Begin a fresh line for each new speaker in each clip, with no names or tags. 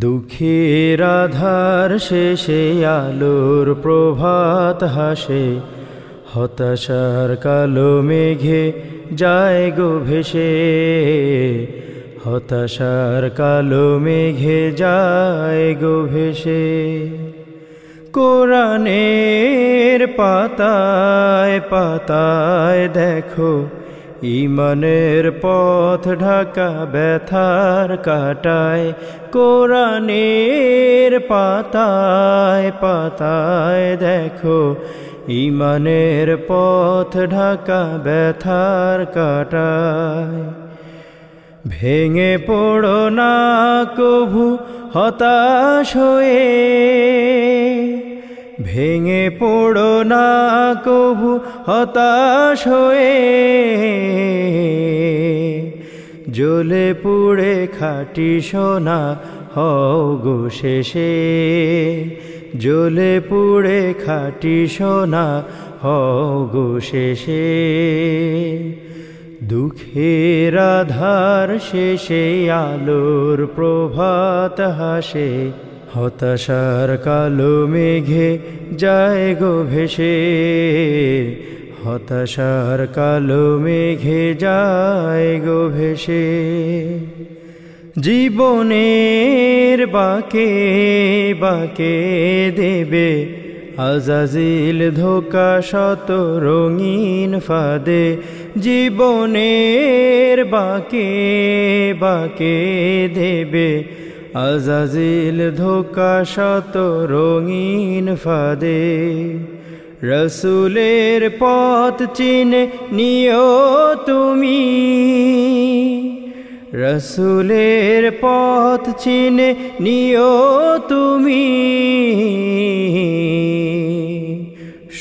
দুঃখের আধার শেষে আলোর প্রভাত হাসে, হতাশার কালো মেঘে যায় গো ভেসে, হতাশার কালো মেঘে যায় গো ভেসে। কোরআনের পাতায় পাতায় দেখো ঈমানের পথ ঢাকা ব্যথার কাটায়। কোরআনের পাতায় পাতায় দেখো ঈমানের পথ ঢাকা ব্যথার কাটায়। ভেঙে পড়ো না কভু হতাশ হয়ে, ভেঙে পড়ো না কভু হতাশ হয়ে, জ্বলে পুড়ে খাঁটি সোনা হও গো শেষে, জ্বলে পুড়ে খাঁটি সোনা হও গো শেষে। দুঃখের আধার শেষে আলোর প্রভাত হাসে, হতাশার কালো মেঘে যায় গো ভেসে, হতাশার কালো মেঘে যায় গো ভেসে। জীবনের বাঁকে বাঁকে দেবে আজাজিল ধোঁকা শত রঙিন ফাঁদে, জীবনের বাঁকে বাঁকে দেবে আজাজিল ধোঁকা শত রঙিন ফাঁদে। রসুলের পথ চিনে নিও তুমি, রসুলের পথ চিনে নিও তুমি,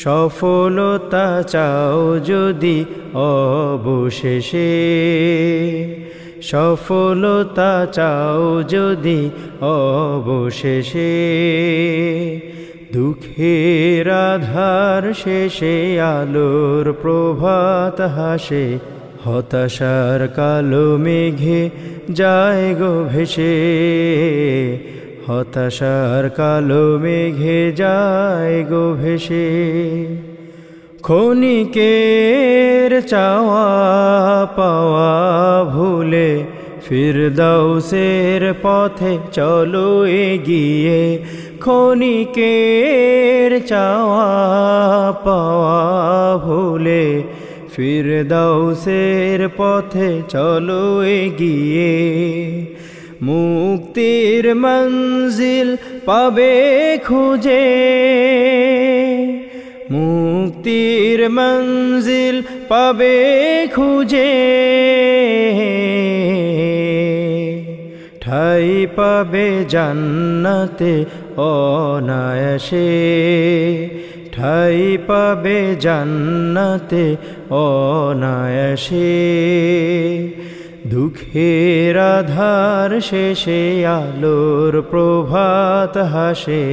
সফলতা চাও যদি অবশেষে, সফলতা চাও যদি অবশেষে। দুঃখের আধার শেষে আলোর প্রভাত হাসে, হতাশার কালো মেঘে যায় গো ভেসে, হতাশার কালো মেঘে যায় গো ভেসে। ক্ষণিকের চাওয়া পাওয়া ভুলে ফিরদাউসের পথে চলো এগিয়ে, ক্ষণিকের চাওয়া পাওয়া ভুলে ফিরদাউসের পথে চলো এগিয়ে। মুক্তির মঞ্জিল পাবে খুঁজে, মুক্তির মঞ্জিল পাবে খুঁজে, ঠাই পাবে জান্নাতে অনায়াসে, ঠাই পাবে জান্নাতে অনায়াসে। দুঃখের আধার শেষে আলোর প্রভাত হাসে,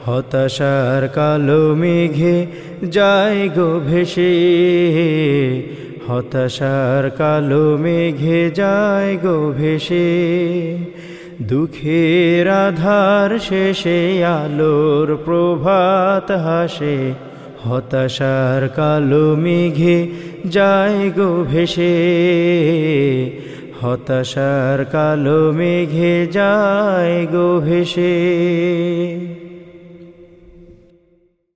হতাশার কালো মেঘে যায় গো ভেসে, হতাশার কালো মেঘে যায় গো ভেসে। দুঃখের আধার শেষে আলোর প্রভাত হাসে, হতাশার কালো মেঘে যায় গো ভেসে, হতাশার কালো মেঘে যায় গো ভেসে।